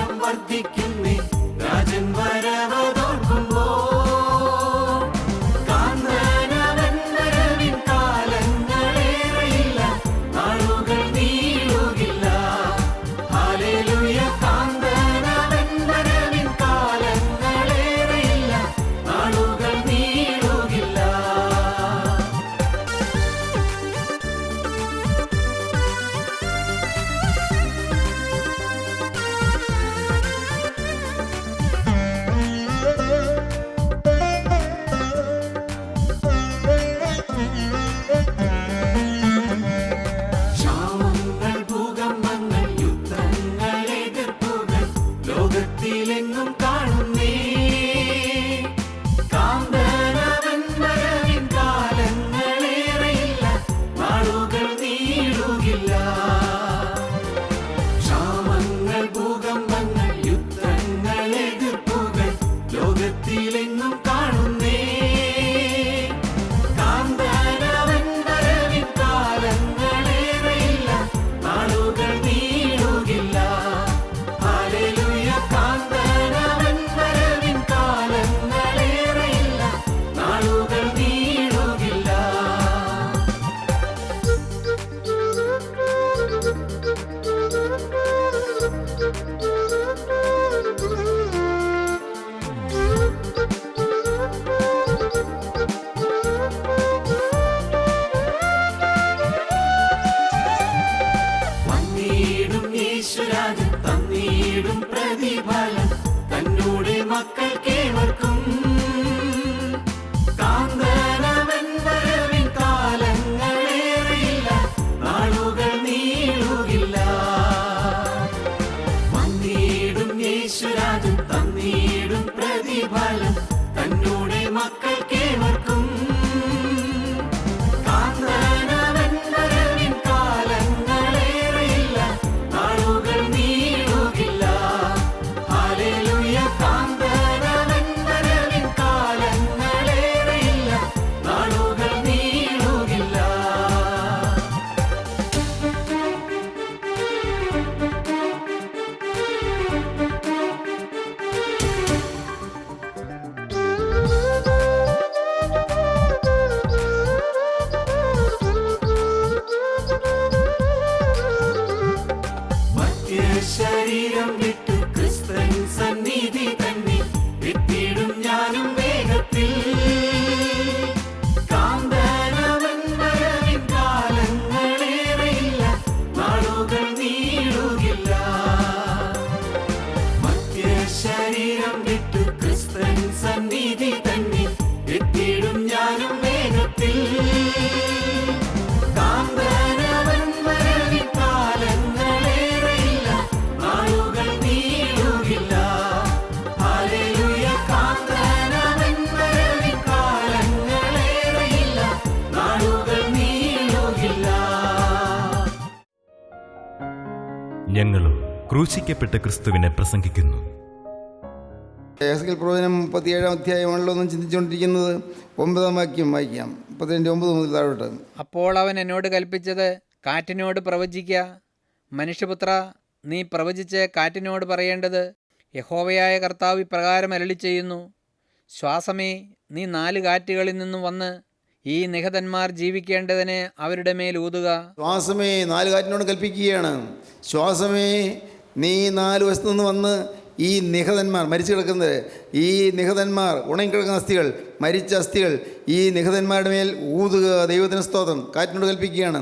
ദൂരം വർദ്ധിക്കുന്നേ രാജൻ വരവതോർക്കുമ്പോ കാന്തനവൻ വരവിൻ കാലങ്ങളേറെയില്ല നാളുകൾ നീളുകില്ല ഹല്ലേലൂയ കാന്തനവൻ വരവിൻ കാലങ്ങളേറെയില്ല നാളുകൾ നീളുകില്ല ക്ഷാമങ്ങൾ ഭൂകമ്പങ്ങൾ യുദ്ധങ്ങൾ എതിർപ്പുകൾ ലോകത്തിലെങ്ങും കാണുന്നേ കാന്തനവൻ വരവിൻ കാലങ്ങളേറെയില്ല നാളുകൾ നീളുകില്ല ക്ഷാമങ്ങൾ ഭൂകമ്പങ്ങൾ യുദ്ധങ്ങൾ എതിർപ്പുകൾ ലോകത്തിലെങ്ങും കാണുന്നേ കാന്തനവൻ വരവിൻ കാലങ്ങളേറെയില്ല നാളുകൾ നീളുകില്ല ഹല്ലേലൂയ കാന്തനവൻ വരവിൻ കാലങ്ങളേറെയില്ല നാളുകൾ നീളുകില്ല വന്നീടും യേശുരാജൻ തന്നീടും പ്രതിഫലം തന്നോടെ മക്കൾക്കേവർക്കും കാന്തനവൻ വരവിൻ കാലങ്ങളേറെയില്ല നാളുകൾ നീളുകില്ല വന്നീടും യേശുരാജൻ തന്നീടും പ്രതിഫലം തന്നോടെ മക്കൾക്കേവർക്കും കാന്തനവൻ വരവിൻ കാലങ്ങളേറെയില്ല നാളുകൾ നീളുകില്ല ഹല്ലേലൂയ കാന്തനവൻ വരവിൻ കാലങ്ങളേറെയില്ല നാളുകൾ നീളുകില്ല ശരീരം വിട്ടു ക്രിസ്തൻ സന്നിധി തന്നെ എത്തിയിടും ഞാനും വേഗത്തിൽ കാന്തനവൻ വരവിൻ കാലങ്ങളേറെയില്ല നാളുകൾ നീളുകില്ല ശരീരം വിട്ടു ക്രിസ്തൻ സന്നിധി തന്നെ എത്തിയിടും ഞാനും വേഗത്തിൽ കാന്തനവൻ വരവിൻ കാലങ്ങളേറെയില്ല നാളുകൾ നീളുകില്ല ഹല്ലേലൂയ കാന്തനവൻ വരവിൻ കാലങ്ങളേറെയില്ല നാളുകൾ നീളുകില്ല ഞങ്ങളും ക്രൂശിക്കപ്പെട്ട ക്രിസ്തുവിനെ പ്രസംഗിക്കുന്നു. യെഹെസ്കേൽ പ്രവചനം 37 അധ്യായമാണല്ലോ ഒന്നും ചിന്തിച്ചുകൊണ്ടിരിക്കുന്നത്. 9 വാക്യം വായിക്കാം. 32:9 മുതൽ താഴോട്ട്. അപ്പോൾ അവൻ എന്നോട് കൽപ്പിച്ചത്, കാറ്റിനോട് പ്രവചിക്ക. മനുഷ്യപുത്ര, നീ പ്രവചിച്ച് കാറ്റിനോട് പറയേണ്ടത്, യഹോവയായ കർത്താവ് ഇപ്രകാരം അരുളി ചെയ്യുന്നു. ശ്വാസമേ, നീ 4 കാറ്റുകളിൽ നിന്നും വന്ന് ഈ നിഹതന്മാർ ജീവിക്കേണ്ടതിന് അവരുടെ മേൽ ഊതുക. ശ്വാസമേ, 4 കാറ്റിനോട് കൽപ്പിക്കുകയാണ്. ശ്വാസമേ, നീ 4 വശത്തു നിന്ന് വന്ന് ഈ നിഹതന്മാർ, മരിച്ചു കിടക്കുന്നത്, ഈ നിഹതന്മാർ, ഉണങ്ങിക്കിടക്കുന്ന അസ്ഥികൾ, മരിച്ച അസ്ഥികൾ, ഈ നിഹതന്മാരുടെ മേൽ ഊതുക. ദൈവത്തിന് സ്തോത്രം. കാറ്റിനോട് കൽപ്പിക്കുകയാണ്.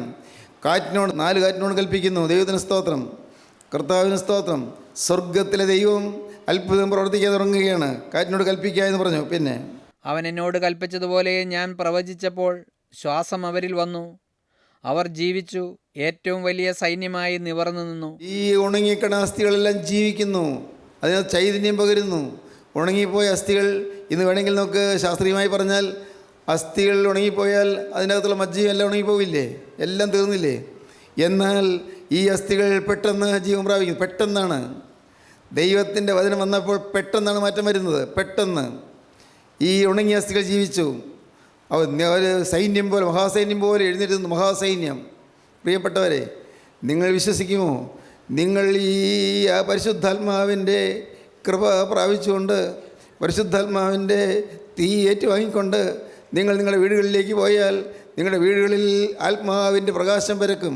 കാറ്റിനോട്, 4 കാറ്റിനോട് കൽപ്പിക്കുന്നു. ദൈവത്തിന് സ്തോത്രം, കർത്താവിന് സ്തോത്രം. സ്വർഗത്തിലെ ദൈവം അത്ഭുതം പ്രവർത്തിക്കാൻ തുടങ്ങുകയാണ്. കാറ്റിനോട് കൽപ്പിക്കുക എന്ന് പറഞ്ഞു. പിന്നെ അവൻ എന്നോട് കൽപ്പിച്ചതുപോലെ ഞാൻ പ്രവചിച്ചപ്പോൾ ശ്വാസം അവരിൽ വന്നു. അവർ ജീവിച്ചു, ഏറ്റവും വലിയ സൈന്യമായി നിവർന്നു നിന്നു. ഈ ഉണങ്ങിക്കിടന്ന അസ്ഥികളെല്ലാം ജീവിക്കുന്നു, അതിനകത്ത് ചൈതന്യം പകരുന്നു. ഉണങ്ങിപ്പോയ അസ്ഥികൾ, ഇന്ന് വേണമെങ്കിൽ നമുക്ക് ശാസ്ത്രീയമായി പറഞ്ഞാൽ അസ്ഥികൾ ഉണങ്ങിപ്പോയാൽ അതിനകത്തുള്ള മജ്ജയും എല്ലാം ഉണങ്ങിപ്പോവില്ലേ, എല്ലാം തീർന്നില്ലേ? എന്നാൽ ഈ അസ്ഥികൾ പെട്ടെന്ന് ജീവൻ പ്രാപിക്കുന്നു. പെട്ടെന്നാണ് ദൈവത്തിൻ്റെ വചനം വന്നപ്പോൾ പെട്ടെന്നാണ് മാറ്റം വരുന്നത്. പെട്ടെന്ന് ഈ ഉണങ്ങിയ അസ്ഥികൾ ജീവിച്ചു. ഒരു സൈന്യം പോലെ, മഹാസൈന്യം പോലെ എഴുന്നേറ്റ്. മഹാസൈന്യം. പ്രിയപ്പെട്ടവരെ, നിങ്ങൾ വിശ്വസിക്കുമോ? നിങ്ങൾ ഈ പരിശുദ്ധാത്മാവിൻ്റെ കൃപ പ്രാപിച്ചുകൊണ്ട് പരിശുദ്ധാത്മാവിൻ്റെ തീ ഏറ്റുവാങ്ങിക്കൊണ്ട് നിങ്ങൾ നിങ്ങളുടെ വീടുകളിലേക്ക് പോയാൽ നിങ്ങളുടെ വീടുകളിൽ ആത്മാവിൻ്റെ പ്രകാശം പരക്കും.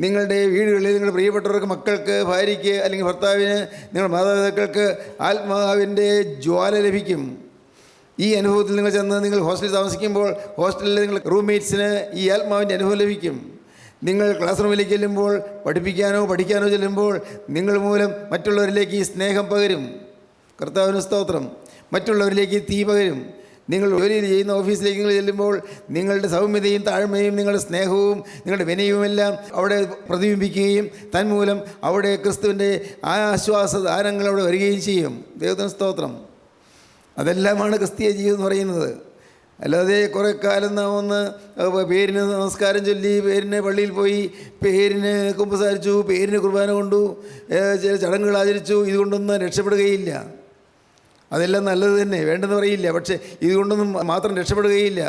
നിങ്ങളുടെ വീടുകളിൽ നിങ്ങളുടെ പ്രിയപ്പെട്ടവർക്ക്, മക്കൾക്ക്, ഭാര്യയ്ക്ക് അല്ലെങ്കിൽ ഭർത്താവിന്, നിങ്ങളുടെ മാതാപിതാക്കൾക്ക് ആത്മാവിൻ്റെ ജ്വാല ലഭിക്കും. ഈ അനുഭവത്തിൽ നിങ്ങൾ ചെന്ന് നിങ്ങൾ ഹോസ്റ്റലിൽ താമസിക്കുമ്പോൾ ഹോസ്റ്റലിൽ നിങ്ങൾ റൂംമേറ്റ്സിന് ഈ ആത്മാവിൻ്റെ അനുഭവം ലഭിക്കും. നിങ്ങൾ ക്ലാസ് റൂമിലേക്ക് ചെല്ലുമ്പോൾ പഠിക്കാനോ ചെല്ലുമ്പോൾ നിങ്ങൾ മൂലം മറ്റുള്ളവരിലേക്ക് ഈ സ്നേഹം പകരും. കർത്താവിന് സ്തോത്രം. മറ്റുള്ളവരിലേക്ക് തീ പകരും. നിങ്ങൾ ജോലി ചെയ്യുന്ന ഓഫീസിലേക്ക് നിങ്ങൾ ചെല്ലുമ്പോൾ നിങ്ങളുടെ സൗമ്യതയും താഴ്മയും നിങ്ങളുടെ സ്നേഹവും നിങ്ങളുടെ വിനയവുമെല്ലാം അവിടെ പ്രതിബിംബിക്കുകയും തന്മൂലം അവിടെ ക്രിസ്തുവിൻ്റെ ആശ്വാസദാനങ്ങൾ അവിടെ വരികയും ചെയ്യും. ദൈവത്തിന് സ്തോത്രം. അതെല്ലാമാണ് ക്രിസ്തീയ ജീവിതം എന്ന് പറയുന്നത്. അല്ലാതെ കുറേ കാലം നാം ഒന്ന് പേരിന് നമസ്കാരം ചൊല്ലി, പേരിന് പള്ളിയിൽ പോയി, പേരിന് കുമ്പസാരിച്ചു, പേരിന് കുർബാന കൊണ്ടു, ചില ചടങ്ങുകൾ ആചരിച്ചു, ഇതുകൊണ്ടൊന്നും രക്ഷപ്പെടുകയില്ല. അതെല്ലാം നല്ലത് തന്നെ, വേണ്ടെന്ന് പറയില്ല. പക്ഷേ ഇതുകൊണ്ടൊന്നും മാത്രം രക്ഷപ്പെടുകയില്ല.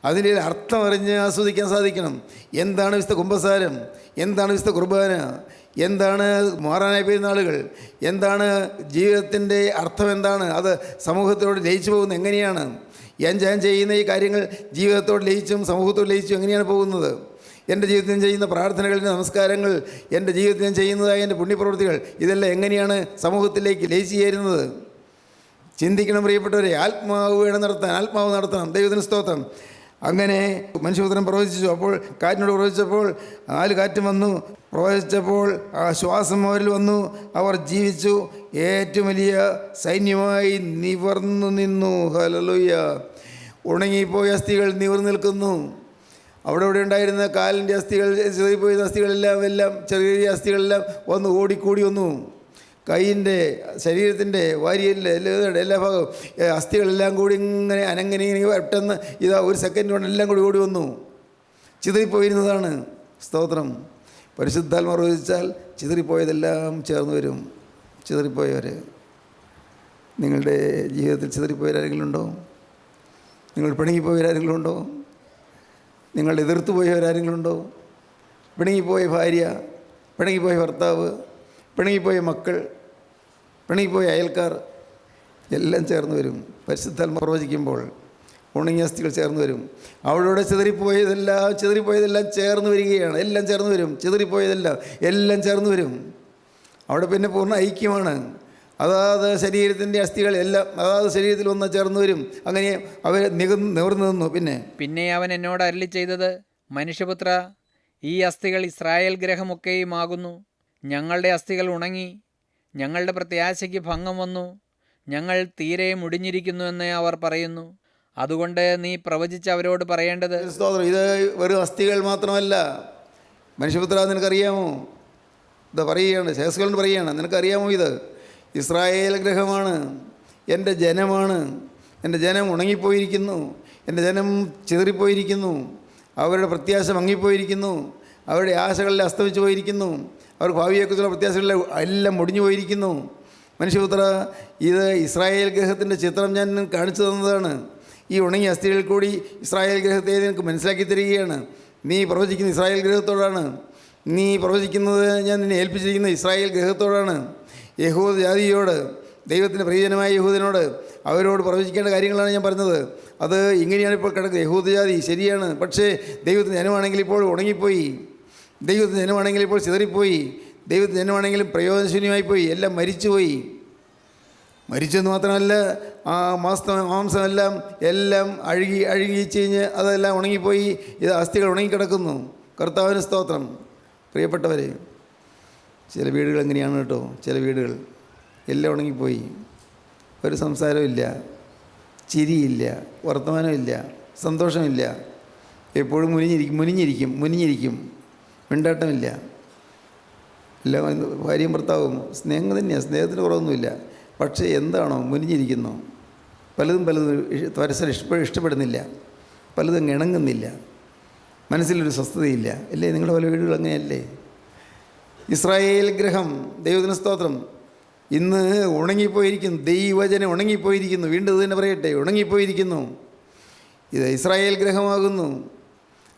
അതിൻ്റെ അർത്ഥം അറിഞ്ഞ് ആസ്വദിക്കാൻ സാധിക്കണം. എന്താണ് വിശുദ്ധ കുമ്പസാരം, എന്താണ് വിശുദ്ധ കുർബാന, എന്താണ് മാറാനായി പെരുന്നാളുകൾ, എന്താണ് ജീവിതത്തിൻ്റെ അർത്ഥം, എന്താണ് അത് സമൂഹത്തോട് ലയിച്ചു പോകുന്നത്, എങ്ങനെയാണ് ഞാൻ ചെയ്യുന്ന ഈ കാര്യങ്ങൾ ജീവിതത്തോട് ലയിച്ചും സമൂഹത്തോട് ലയിച്ചും എങ്ങനെയാണ് പോകുന്നത്, എൻ്റെ ജീവിതത്തിൽ ഞാൻ ചെയ്യുന്ന പ്രാർത്ഥനകൾ, നമസ്കാരങ്ങൾ, എൻ്റെ ജീവിതത്തിൽ ഞാൻ ചെയ്യുന്നതായ എൻ്റെ പുണ്യപ്രവൃത്തികൾ, ഇതെല്ലാം എങ്ങനെയാണ് സമൂഹത്തിലേക്ക് ലയിച്ചു ചേരുന്നത്. ചിന്തിക്കണം പ്രിയപ്പെട്ടവരെ. ആത്മാവ് നടത്തണം. ദൈവത്തിന് സ്തോത്രം. അങ്ങനെ മനുഷ്യപുത്രൻ പ്രവചിച്ചു. അപ്പോൾ കാറ്റിനോട് പ്രവചിച്ചപ്പോൾ 4 കാറ്റും വന്നു. പ്രവചിച്ചപ്പോൾ ആ ശ്വാസം അവരിൽ വന്നു. അവർ ജീവിച്ചു. ഏറ്റവും വലിയ സൈന്യമായി നിവർന്നു നിന്നു. ഹല്ലേലൂയ. ഉണങ്ങിപ്പോയ അസ്ഥികൾ നിവർന്നു നിൽക്കുന്നു. അവിടെ ഉണ്ടായിരുന്ന കാലിൻ്റെ അസ്ഥികൾ, ചെറിയ അസ്ഥികളെല്ലാം ചെറിയ അസ്ഥികളെല്ലാം വന്ന് ഓടിക്കൂടി വന്നു. കൈയിൻ്റെ, ശരീരത്തിൻ്റെ, വാരിയലിൻ്റെ എല്ലാ ഭാഗവും അസ്ഥികളെല്ലാം കൂടി ഇങ്ങനെ അനങ്ങനെ പെട്ടെന്ന് ഒരു സെക്കൻഡ് കൊണ്ട് എല്ലാം കൂടി ഓടി വന്നു. ചിതറിപ്പോയിരുന്നതാണ്. സ്തോത്രം. പരിശുദ്ധാത്മാവ് പ്രവചിച്ചാൽ ചിതറിപ്പോയതെല്ലാം ചേർന്ന് വരും. ചിതറിപ്പോയവർ, നിങ്ങളുടെ ജീവിതത്തിൽ ചിതറിപ്പോയവരാരെങ്കിലും ഉണ്ടോ? നിങ്ങൾ പിണങ്ങിപ്പോയവരാരെങ്കിലും ഉണ്ടോ? നിങ്ങൾ എതിർത്ത് പോയവരാരെങ്കിലും ഉണ്ടോ? പിണങ്ങിപ്പോയ ഭാര്യ, പിണങ്ങിപ്പോയ ഭർത്താവ്, പിണങ്ങിപ്പോയ മക്കൾ, പിണങ്ങിപ്പോയ അയൽക്കാർ എല്ലാം ചേർന്ന് വരും. പരിശുദ്ധാത്മാവ് പ്രവചിക്കുമ്പോൾ ഉണങ്ങിയ അസ്ഥികൾ ചേർന്ന് വരും. അവിടെ ചിതറിപ്പോയതെല്ലാം ചേർന്ന് വരികയാണ്. എല്ലാം ചേർന്ന് വരും. ചിതറിപ്പോയതെല്ലാം എല്ലാം ചേർന്ന് വരും. അവിടെ പിന്നെ പൂർണ്ണ ഐക്യമാണ്. അതാത് ശരീരത്തിൻ്റെ അസ്ഥികൾ എല്ലാം അതാത് ശരീരത്തിൽ ഒന്ന് ചേർന്ന് വരും. അങ്ങനെ അവർ നിവർന്നു നിന്നു. പിന്നെ അവൻ എന്നോട് അരുളി ചെയ്തത്, മനുഷ്യപുത്ര, ഈ അസ്ഥികൾ ഇസ്രായേൽ ഗൃഹമൊക്കെയുമാകുന്നു. ഞങ്ങളുടെ അസ്ഥികൾ ഉണങ്ങി, ഞങ്ങളുടെ പ്രത്യാശയ്ക്ക് ഭംഗം വന്നു, ഞങ്ങൾ തീരെ മുടിഞ്ഞിരിക്കുന്നു എന്ന് അവർ പറയുന്നു. അതുകൊണ്ട് നീ പ്രവചിച്ച് അവരോട് പറയേണ്ടത്. സ്തോത്രം. ഇത് വെറും അസ്ഥികൾ മാത്രമല്ല. മനുഷ്യപുത്ര, നിനക്കറിയാമോ? ഇത് പറയുകയാണ്, ശേഷകളുണ്ട് പറയുകയാണ്, നിനക്കറിയാമോ ഇത് ഇസ്രായേൽ ഗൃഹമാണ്, എൻ്റെ ജനമാണ്. എൻ്റെ ജനം ഉണങ്ങിപ്പോയിരിക്കുന്നു, എൻ്റെ ജനം ചിതറിപ്പോയിരിക്കുന്നു, അവരുടെ പ്രത്യാശ മങ്ങിപ്പോയിരിക്കുന്നു, അവരുടെ ആശകളെല്ലാം അസ്തമിച്ചു പോയിരിക്കുന്നു, അവർക്ക് ഭാവിയെക്കുറിച്ചുള്ള പ്രത്യാശകളെല്ലാം എല്ലാം മുടിഞ്ഞു പോയിരിക്കുന്നു. മനുഷ്യപുത്ര, ഇത് ഇസ്രായേൽ ഗൃഹത്തിൻ്റെ ചിത്രം ഞാൻ കാണിച്ചു തന്നതാണ്. ഈ ഉണങ്ങിയ അസ്ഥികളിൽ കൂടി ഇസ്രായേൽ ഗൃഹത്തെ നിനക്ക് മനസ്സിലാക്കി തരികയാണ്. നീ പ്രവചിക്കുന്ന ഇസ്രായേൽ ഗൃഹത്തോടാണ്. നീ പ്രവചിക്കുന്നത് ഞാൻ നിന്നെ ഏൽപ്പിച്ചിരിക്കുന്ന ഇസ്രായേൽ ഗൃഹത്തോടാണ്. യഹൂദ ജാതിയോട്, ദൈവത്തിൻ്റെ പ്രിയജനമായ യഹൂദനോട്, അവരോട് പ്രവചിക്കേണ്ട കാര്യങ്ങളാണ് ഞാൻ പറഞ്ഞത്. അത് ഇങ്ങനെയാണ് ഇപ്പോൾ കിടക്കുന്നത്. യഹൂദ ജാതി ശരിയാണ്, പക്ഷേ ദൈവത്തിൻ്റെ ജനമാണെങ്കിൽ ഇപ്പോൾ ഉണങ്ങിപ്പോയി, ദൈവത്തിൻ്റെ ജനമാണെങ്കിൽ ഇപ്പോൾ ചിതറിപ്പോയി, ദൈവത്തിൻ്റെ ജനമാണെങ്കിലും പ്രയോജനശൂന്യമായിപ്പോയി, എല്ലാം മരിച്ചുപോയി. മരിച്ചെന്ന് മാത്രമല്ല, ആ മാംസമെല്ലാം എല്ലാം അഴുകി ചീഞ്ഞ് അതെല്ലാം ഉണങ്ങിപ്പോയി. ഇത് അസ്ഥികൾ ഉണങ്ങിക്കിടക്കുന്നു. കർത്താവിന് സ്തോത്രം. പ്രിയപ്പെട്ടവർ, ചില വീടുകൾ എങ്ങനെയാണ് കേട്ടോ. ചില വീടുകൾ എല്ലാം ഉണങ്ങിപ്പോയി. ഒരു സംസാരമില്ല, ചിരിയില്ല, വർത്തമാനമില്ല, സന്തോഷമില്ല. എപ്പോഴും മുനിഞ്ഞിരിക്കും, മിണ്ടാട്ടമില്ല. എല്ലാം ഭാര്യയും ഭർത്താവും സ്നേഹം തന്നെയാണ്, സ്നേഹത്തിന് കുറവൊന്നുമില്ല. പക്ഷേ എന്താണോ മുനിഞ്ഞിരിക്കുന്നു. പലതും പരസ്പരം ഇഷ്ടപ്പെടുന്നില്ല, പലതും ഇണങ്ങുന്നില്ല, മനസ്സിലൊരു സ്വസ്ഥതയില്ല. അല്ലേ? നിങ്ങളുടെ പല വീടുകൾ അങ്ങനെയല്ലേ? ഇസ്രായേൽ ഗൃഹം, ദൈവത്തിന് സ്തോത്രം, ഇന്ന് ഉണങ്ങിപ്പോയിരിക്കുന്നു. ദൈവജനം ഉണങ്ങിപ്പോയിരിക്കുന്നു. വീണ്ടും ഇത് തന്നെ പറയട്ടെ, ഉണങ്ങിപ്പോയിരിക്കുന്നു. ഇത് ഇസ്രായേൽ ഗൃഹമാകുന്നു.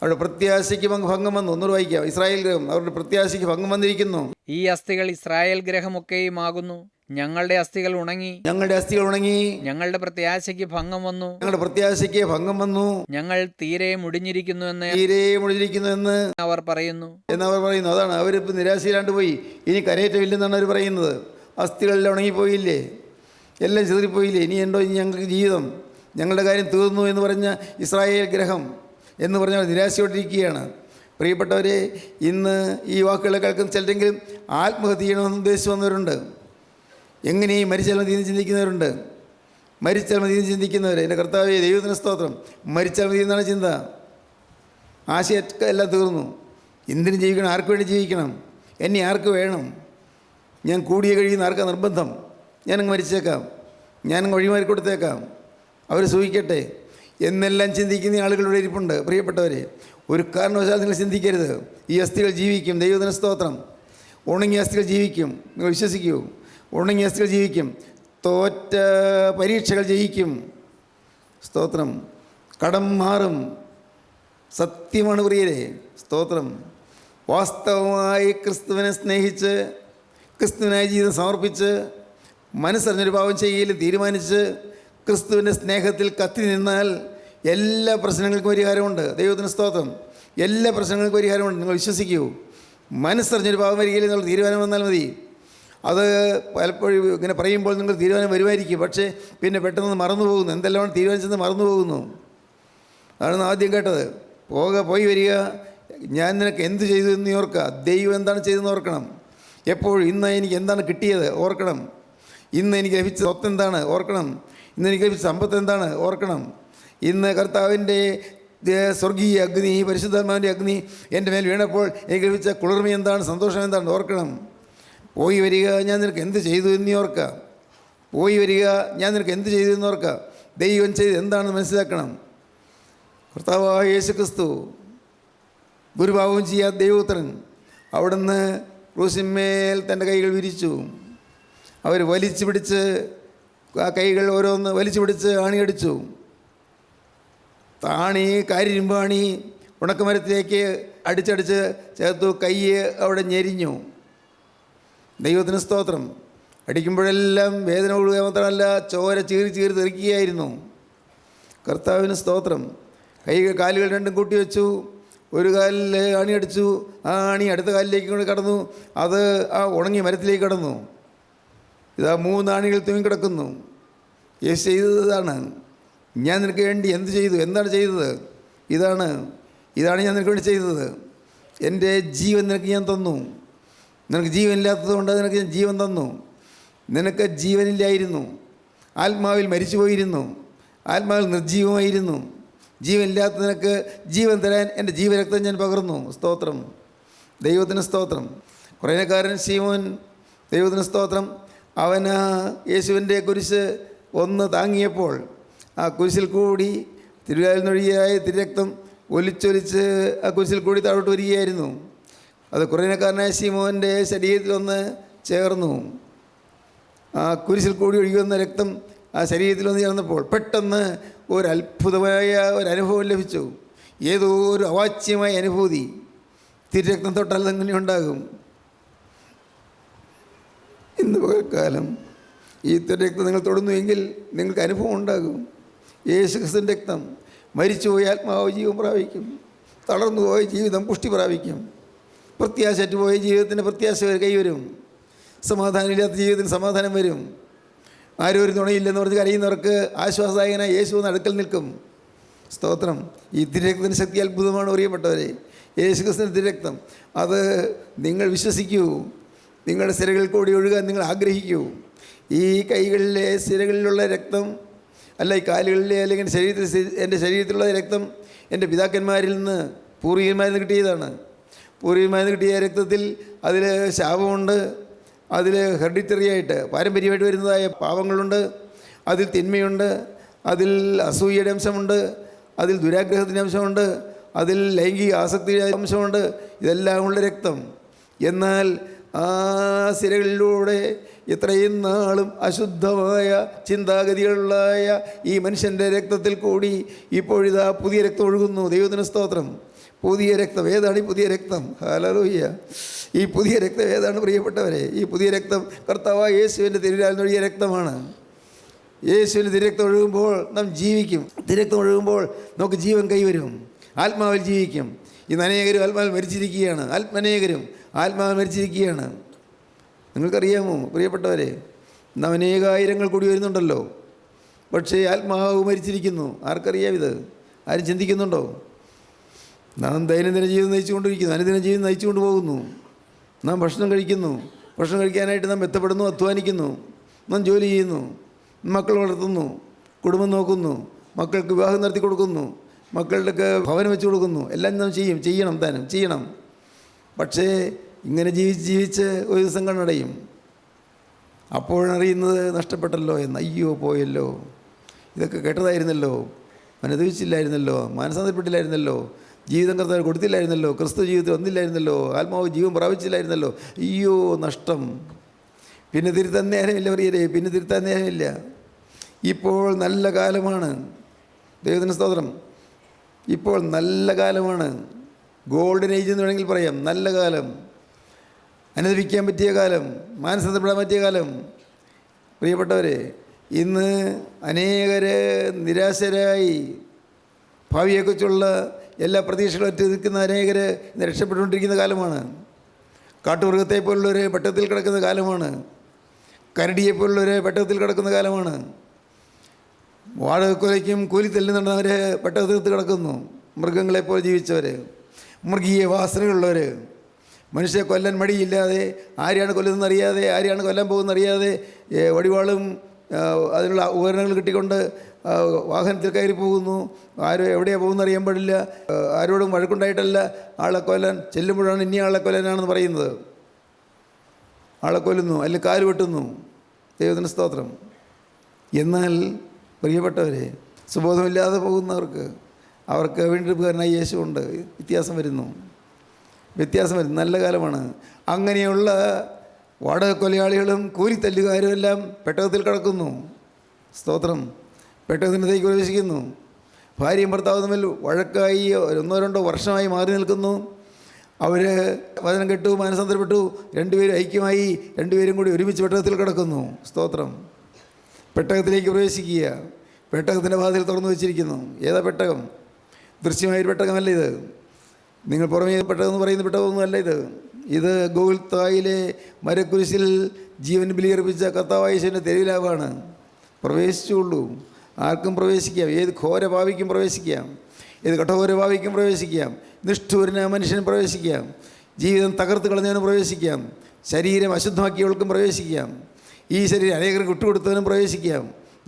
അവരുടെ പ്രത്യാശയ്ക്ക് ഭംഗം വന്നു. ഒന്നുകൂടെ വായിക്കാം. ഇസ്രായേൽ ഗ്രഹം അവരുടെ പ്രത്യാശയ്ക്ക് ഭംഗം വന്നിരിക്കുന്നു. ഈ അസ്ഥികൾ ഇസ്രായേൽ ഗ്രഹമൊക്കെയുമാകുന്നു. ഞങ്ങളുടെ അസ്ഥികൾ ഉണങ്ങി, ഞങ്ങളുടെ അസ്ഥികൾ ഉണങ്ങി, ഞങ്ങളുടെ പ്രത്യാശയ്ക്ക് ഭംഗം വന്നു, ഞങ്ങളുടെ പ്രത്യാശയ്ക്ക് ഭംഗം വന്നു, ഞങ്ങൾ തീരെ മുടിഞ്ഞിരിക്കുന്നു എന്ന് അവർ പറയുന്നു. എന്നവർ പറയുന്നു. അതാണ് അവരിപ്പോൾ നിരാശയിലാണ്ട് പോയി. ഇനി കരയേറ്റമില്ലെന്നാണ് അവർ പറയുന്നത്. അസ്ഥികളെല്ലാം ഉണങ്ങിപ്പോയില്ലേ, എല്ലാം ചെതറിപ്പോയില്ലേ, ഇനി ഉണ്ടോ ഇനി ഞങ്ങൾക്ക് ജീവിതം, ഞങ്ങളുടെ കാര്യം തീർന്നു എന്ന് പറഞ്ഞ ഇസ്രായേൽ ഗ്രഹം എന്ന് പറഞ്ഞാൽ നിരാശയോട്ടിരിക്കുകയാണ്. പ്രിയപ്പെട്ടവരെ, ഇന്ന് ഈ വാക്കുകളെ കേൾക്കുന്ന ചിലരെങ്കിലും ആത്മഹത്യ ചെയ്യണമെന്ന് ഉദ്ദേശിച്ച് വന്നവരുണ്ട്. എങ്ങനെയും മരിച്ചാൽ മതി എന്ന് ചിന്തിക്കുന്നവരുണ്ട്. മരിച്ചാൽ മതി എന്ന് ചിന്തിക്കുന്നവർ, എൻ്റെ കർത്താവേ ദൈവത്തിന് സ്തോത്രം, മരിച്ചാൽ മതി എന്നാണ് ചിന്ത. ആശയൊക്കെ എല്ലാം തീർന്നു. എന്തിനും ജീവിക്കണം, ആർക്ക് വേണ്ടി ജീവിക്കണം, എന്നെ ആർക്ക് വേണം, ഞാൻ കൂടിയ കഴിയുന്ന ആർക്കാ നിർബന്ധം, ഞാനങ്ങ് മരിച്ചേക്കാം, ഞാനങ്ങ് വഴിമാറി കൊടുത്തേക്കാം, അവർ സൂഹിക്കട്ടെ എന്നെല്ലാം ചിന്തിക്കുന്ന ആളുകളുടെ ഇരിപ്പുണ്ട്. പ്രിയപ്പെട്ടവരെ, ഒരു കാരണവശാൽ നിങ്ങൾ ചിന്തിക്കരുത്. ഈ അസ്ഥികൾ ജീവിക്കും. ദൈവത്തിന് സ്തോത്രം. ഉണങ്ങിയ അസ്ഥികൾ ജീവിക്കും. നിങ്ങൾ വിശ്വസിക്കൂ, ഉണങ്ങിയ അസ്ഥികൾ ജീവിക്കും. തോറ്റ പരീക്ഷകൾ ജയിക്കും. സ്തോത്രം. കടം മാറും. സത്യമാണ് പ്രിയരെ. സ്തോത്രം. വാസ്തവമായി ക്രിസ്തുവിനെ സ്നേഹിച്ച് ക്രിസ്തുവിനായി ജീവിതം സമർപ്പിച്ച് മനസ്സറിഞ്ഞൊരു പാവം ചെയ്യലും തീരുമാനിച്ച് ക്രിസ്തുവിൻ്റെ സ്നേഹത്തിൽ കത്തി നിന്നാൽ എല്ലാ പ്രശ്നങ്ങൾക്കും പരിഹാരമുണ്ട്. ദൈവത്തിന് സ്തോത്രം. എല്ലാ പ്രശ്നങ്ങൾക്കും പരിഹാരമുണ്ട്. നിങ്ങൾ വിശ്വസിക്കൂ. മനസ്സറിഞ്ഞൊരു പാവം വരികയില്ല എന്നുള്ള തീരുമാനം വന്നാൽ മതി. അത് പലപ്പോഴും ഇങ്ങനെ പറയുമ്പോൾ നിങ്ങൾ തീരുമാനം വരുമായിരിക്കും, പക്ഷേ പിന്നെ പെട്ടെന്ന് മറന്നു പോകുന്നു. എന്തെല്ലാം തീരുമാനിച്ചെന്ന് മറന്നു പോകുന്നു. അതാണ് ആദ്യം കേട്ടത്. പോയി വരിക, ഞാൻ നിനക്ക് എന്ത് ചെയ്തു എന്ന് ഓർക്കുക. ദൈവം എന്താണ് ചെയ്തതെന്ന് ഓർക്കണം. എപ്പോഴും ഇന്ന് എനിക്ക് എന്താണ് കിട്ടിയത് ഓർക്കണം. ഇന്ന് എനിക്ക് ലഭിച്ച സ്വത്ത് എന്താണ് ഓർക്കണം. ഇന്ന് എനിക്ക് ലഭിച്ച സമ്പത്ത് എന്താണ് ഓർക്കണം. ഇന്ന് കർത്താവിൻ്റെ സ്വർഗീയ അഗ്നി, പരിശുദ്ധാത്മാവിൻ്റെ അഗ്നി എൻ്റെ മേൽ വീണപ്പോൾ എനിക്ക് ലഭിച്ച കുളിർമ എന്താണ്, സന്തോഷം എന്താണ് ഓർക്കണം. പോയി വരിക, ഞാൻ നിനക്ക് എന്ത് ചെയ്തു എന്ന് ഓർക്കുക. പോയി വരിക, ഞാൻ നിനക്ക് എന്ത് ചെയ്തു എന്ന് ഓർക്കുക. ദൈവം ചെയ്ത് എന്താണെന്ന് മനസ്സിലാക്കണം. കർത്താവായ യേശുക്രിസ്തു, ഗുരുഭാവം ചെയ്യാത്ത ദൈവപുത്രൻ, അവിടുന്ന് ക്രൂശിന്മേൽ തൻ്റെ കൈകൾ വിരിച്ചു. അവർ വലിച്ചു പിടിച്ച് ആ കൈകൾ ഓരോന്ന് വലിച്ചു പിടിച്ച് ആണിയടിച്ചു. താണി കാരിരുമ്പാണി ഉണക്കമരത്തിലേക്ക് അടിച്ചടിച്ച് ചേർത്തു. കൈ അവിടെ ഞെരിഞ്ഞു. ദൈവത്തിന് സ്തോത്രം. അടിക്കുമ്പോഴെല്ലാം വേദന കൊള്ളുക മാത്രമല്ല, ചോര ചീറി തെറിക്കുകയായിരുന്നു. കർത്താവിന് സ്തോത്രം. കാലുകൾ രണ്ടും കൂട്ടിവെച്ചു. ഒരു കാലിൽ അണിയടിച്ചു. ആ അണി അടുത്ത കാലിലേക്ക് കൊണ്ട് കടന്നു. അത് ആ ഉണങ്ങിയ മരത്തിലേക്ക് കടന്നു. ഇതാ 3 ആണികൾ തൂങ്ങിക്കിടക്കുന്നു. യേശു ചെയ്തതാണ്. ഞാൻ നിനക്ക് വേണ്ടി എന്ത് ചെയ്തു, എന്താണ് ചെയ്തത്? ഇതാണ് ഞാൻ നിനക്ക് വേണ്ടി ചെയ്തത്. എൻ്റെ ജീവൻ നിനക്ക് ഞാൻ തന്നു. നിനക്ക് ജീവനില്ലാത്തത് കൊണ്ട് നിനക്ക് ഞാൻ ജീവൻ തന്നു. നിനക്ക് ജീവനില്ലായിരുന്നു. ആത്മാവിൽ മരിച്ചു പോയിരുന്നു. ആത്മാവിൽ നിർജീവമായിരുന്നു. ജീവനില്ലാത്ത നിനക്ക് ജീവൻ തരാൻ എൻ്റെ ജീവരക്തം ഞാൻ പകർന്നു. സ്തോത്രം. ദൈവത്തിന് സ്തോത്രം. കുറേനക്കാരൻ ശീമോൻ, ദൈവത്തിന് സ്തോത്രം, അവൻ യേശുവിൻ്റെ കുരിശ് ഒന്ന് താങ്ങിയപ്പോൾ ആ കുരിശിൽ കൂടി തിരുവായിൽ നൊഴിയായ തിരുരക്തം ഒലിച്ചൊലിച്ച് ആ കുരിശിൽ കൂടി താഴോട്ട് വരികയായിരുന്നു. അത് കുറേനക്കാരനായ ശീമോൻ്റെ ശരീരത്തിലൊന്ന് ചേർന്നു. ആ കുരിശിൽ കൂടി ഒഴുകി വന്ന രക്തം ആ ശരീരത്തിലൊന്ന് ചേർന്നപ്പോൾ പെട്ടെന്ന് ഒരു അത്ഭുതമായ ഒരു അനുഭവം ലഭിച്ചു. ഏതോ ഒരു അവാച്യമായ അനുഭൂതി. തിരുരക്തം തൊട്ടാൽ അങ്ങനെ ഉണ്ടാകും. ഇന്ന് പകൽക്കാലം ഈ തിരുരക്തം നിങ്ങൾ തൊടുന്നുവെങ്കിൽ നിങ്ങൾക്ക് അനുഭവം ഉണ്ടാകും. യേശുക്രിസ്തുവിൻ്റെ രക്തം. മരിച്ചുപോയ ആത്മാവ് ജീവൻ പ്രാപിക്കും. തളർന്നുപോയ ജീവിതം പുഷ്ടി പ്രാപിക്കും. പ്രത്യാശറ്റുപോയ ജീവിതത്തിൻ്റെ പ്രത്യാശ കൈവരും. സമാധാനമില്ലാത്ത ജീവിതത്തിന് സമാധാനം വരും. ആരും ഒരു തുണയില്ലെന്ന് പറഞ്ഞ് കരയുന്നവർക്ക് ആശ്വാസദായകനായ യേശു എന്ന് അടുക്കൽ നിൽക്കും. സ്തോത്രം. ഈ തിരുരക്തത്തിൻ്റെ ശക്തി അത്ഭുതമാണ് പ്രിയപ്പെട്ടവരെ. യേശുക്രിസ്തുവിൻ്റെ തിരുരക്തം അത് നിങ്ങൾ വിശ്വസിക്കൂ. നിങ്ങളുടെ സിരകളിൽ കൂടി ഒഴുകാൻ നിങ്ങൾ ആഗ്രഹിക്കൂ. ഈ കൈകളിലെ സിരകളിലുള്ള രക്തം അല്ല, ഈ കാലുകളിലെ അല്ലെങ്കിൽ എൻ്റെ ശരീരത്തിലുള്ള രക്തം എൻ്റെ പിതാക്കന്മാരിൽ നിന്ന്, പൂർവികന്മാരിൽ നിന്ന് കിട്ടിയതാണ്. പൂർവികന്മാരിൽ നിന്ന് കിട്ടിയ രക്തത്തിൽ അതിൽ ശാപമുണ്ട്, അതിൽ ഹെറിഡിറ്ററിയായിട്ട് പാരമ്പര്യമായിട്ട് വരുന്നതായ പാപങ്ങളുണ്ട്, അതിൽ തിന്മയുണ്ട്, അതിൽ അസൂയയുടെ അംശമുണ്ട്, അതിൽ ദുരാഗ്രഹത്തിൻ്റെ അംശമുണ്ട്, അതിൽ ലൈംഗിക ആസക്തിയുടെ അംശമുണ്ട്. ഇതെല്ലാം ഉള്ള രക്തം. എന്നാൽ ആ സിരകളിലൂടെ ഇത്രയും നാളും അശുദ്ധമായ ചിന്താഗതികളുള്ളായ ഈ മനുഷ്യൻ്റെ രക്തത്തിൽ കൂടി ഇപ്പോഴിതാ പുതിയ രക്തം ഒഴുകുന്നു. ദൈവത്തിന് സ്തോത്രം. പുതിയ രക്തം. ഏതാണ് ഈ പുതിയ രക്തം? ഹല്ലേലൂയ. ഈ പുതിയ രക്തം ഏതാണ് പ്രിയപ്പെട്ടവരെ? ഈ പുതിയ രക്തം കർത്താവായ യേശുവിൻ്റെ തിരുവിലാൽ ഒഴുകിയ രക്തമാണ്. യേശുവിൻ്റെ തിരക്തം ഒഴുകുമ്പോൾ നാം ജീവിക്കും. തിരക്തം ഒഴുകുമ്പോൾ നമുക്ക് ജീവൻ കൈവരും, ആത്മാവിൽ ജീവിക്കും. ഇന്ന് അനേകരും ആത്മാവിൽ മരിച്ചിരിക്കുകയാണ്. അനേകരും ആത്മാവിൽ മരിച്ചിരിക്കുകയാണ്. നിങ്ങൾക്കറിയാമോ പ്രിയപ്പെട്ടവരെ, നാം അനേകായിരങ്ങൾ കൂടി വരുന്നുണ്ടല്ലോ, പക്ഷേ ആത്മാവ് മരിച്ചിരിക്കുന്നു. ആർക്കറിയാം ഇത്? ആരും ചിന്തിക്കുന്നുണ്ടോ? നാം ദൈനംദിന ജീവിതം നയിച്ചുകൊണ്ടിരിക്കുന്നു, അനുദിന ജീവിതം നയിച്ചുകൊണ്ട് പോകുന്നു. നാം ഭക്ഷണം കഴിക്കുന്നു, ഭക്ഷണം കഴിക്കാനായിട്ട് നാം എത്തപ്പെടുന്നു, അധ്വാനിക്കുന്നു, നാം ജോലി ചെയ്യുന്നു, മക്കൾ വളർത്തുന്നു, കുടുംബം നോക്കുന്നു, മക്കൾക്ക് വിവാഹം നടത്തി കൊടുക്കുന്നു, മക്കളുടെ ഭവനം വെച്ച് കൊടുക്കുന്നു. എല്ലാം നാം ചെയ്യണം. പക്ഷേ ഇങ്ങനെ ജീവിച്ച് ഒരു ദിവസം കണ്ണടയും. അപ്പോഴറിയുന്നത് നഷ്ടപ്പെട്ടല്ലോ എന്ന്. അയ്യോ പോയല്ലോ, ഇതൊക്കെ കേട്ടതായിരുന്നല്ലോ, അനുഭവിച്ചില്ലായിരുന്നല്ലോ, മാനസാന്തരപ്പെട്ടില്ലായിരുന്നല്ലോ, ജീവിതം കർത്താവ് കൊടുത്തില്ലായിരുന്നല്ലോ, ക്രിസ്തു ജീവിതത്തിൽ വന്നില്ലായിരുന്നല്ലോ, ആത്മാവ് ജീവൻ പ്രാപിച്ചില്ലായിരുന്നല്ലോ, അയ്യോ നഷ്ടം. പിന്നെ തിരുത്താൻ നേരമില്ല പ്രിയരെ, പിന്നെ തിരുത്താൻ നേരമില്ല. ഇപ്പോൾ നല്ല കാലമാണ്. ദൈവത്തിന് സ്തോത്രം. ഇപ്പോൾ നല്ല കാലമാണ്. ഗോൾഡൻ ഏജ് എന്ന് വേണമെങ്കിൽ പറയാം. നല്ല കാലം, അനുഭവിക്കാൻ പറ്റിയ കാലം, മാനസാന്തരപ്പെടാൻ പറ്റിയ കാലം. പ്രിയപ്പെട്ടവരെ, ഇന്ന് അനേകർ നിരാശരായി ഭാവിയെക്കുറിച്ചുള്ള എല്ലാ പ്രതീക്ഷകളും ഒറ്റ നിൽക്കുന്ന അനേകർ ഇന്ന് രക്ഷപ്പെട്ടുകൊണ്ടിരിക്കുന്ന കാലമാണ്. കാട്ടുമൃഗത്തെപ്പോലുള്ളവർ പെട്ടത്തിൽ കിടക്കുന്ന കാലമാണ്. കരടിയെപ്പോലുള്ളവർ പെട്ടത്തിൽ കിടക്കുന്ന കാലമാണ്. വാടകക്കൊലയ്ക്കും കൂലി തല്ലുന്നുണ്ടവർ പെട്ടകത്ത് കിടക്കുന്നു. മൃഗങ്ങളെപ്പോലെ ജീവിച്ചവർ, മൃഗീയ വാസനകളുള്ളവർ, മനുഷ്യരെ കൊല്ലാൻ മടിയില്ലാതെ, ആരെയാണ് കൊല്ലുന്നതെന്ന് അറിയാതെ, ആരെയാണ് കൊല്ലാൻ പോകുന്നറിയാതെ, വടിവാളും അതിനുള്ള ഉപകരണങ്ങൾ കിട്ടിക്കൊണ്ട് വാഹനത്തിൽ കയറി പോകുന്നു. ആരും എവിടെയാണ് പോകുന്നത് അറിയാൻ പാടില്ല. ആരോടും വഴക്കുണ്ടായിട്ടല്ല, ആളെ കൊല്ലാൻ ചെല്ലുമ്പോഴാണ് ഇനി ആളെ കൊല്ലാനാണെന്ന് പറയുന്നത്. ആളെ കൊല്ലുന്നു, അല്ലെങ്കിൽ കാല് വെട്ടുന്നു. ദൈവത്തിന് സ്തോത്രം. എന്നാൽ പ്രിയപ്പെട്ടവരെ, സുബോധമില്ലാതെ പോകുന്നവർക്ക്, അവർക്ക് വീണ്ടെടുപ്പുകാരനായി യേശുവുണ്ട്. വ്യത്യാസം വരുന്നു. നല്ല കാലമാണ്. അങ്ങനെയുള്ള വാടകക്കൊലയാളികളും കൂലിത്തല്ലുകാരും എല്ലാം പെട്ടകത്തിൽ കിടക്കുന്നു. സ്തോത്രം. പെട്ടകത്തിനകത്തേക്ക് പ്രവേശിക്കുന്നു. ഭാര്യയും ഭർത്താവും തമ്മിൽ വഴക്കായി 1-2 വർഷമായി മാറി നിൽക്കുന്നു. അവർ വചനം കേട്ടു, മാനസാന്തരപ്പെട്ടു, രണ്ടുപേരും ഐക്യമായി, രണ്ടുപേരും കൂടി ഒരുമിച്ച് പെട്ടകത്തിൽ കിടക്കുന്നു. സ്തോത്രം. പെട്ടകത്തിലേക്ക് പ്രവേശിക്കുക. പെട്ടകത്തിൻ്റെ വാതിൽ തുറന്നു വെച്ചിരിക്കുന്നു. ഏതാ പെട്ടകം? ദൃശ്യമായൊരു പെട്ടകമല്ല ഇത്. നിങ്ങൾ പുറമേ പെട്ടകമെന്ന് പറയുന്ന പെട്ടകമൊന്നുമല്ല ഇത്. ഇത് ഗോൽത്തായിലെ മരക്കുരിശിൽ ജീവൻ ബലിയർപ്പിച്ച കർത്താവായ യേശുവിൻ്റെ തെരുവിലാവാണ്. പ്രവേശിച്ചുള്ളൂ. ആർക്കും പ്രവേശിക്കാം. ഏത് ഘോരഭാവിക്കും പ്രവേശിക്കാം. ഏത് കഠോരഭാവിക്കും പ്രവേശിക്കാം. നിഷ്ഠൂരനായ മനുഷ്യനും പ്രവേശിക്കാം. ജീവിതം തകർത്ത് കളഞ്ഞവനും പ്രവേശിക്കാം. ശരീരം അശുദ്ധമാക്കിയവൾക്കും പ്രവേശിക്കാം. ഈ ശരീരം അനേകർക്ക് വിട്ടുകൊടുത്തവനും പ്രവേശിക്കാം.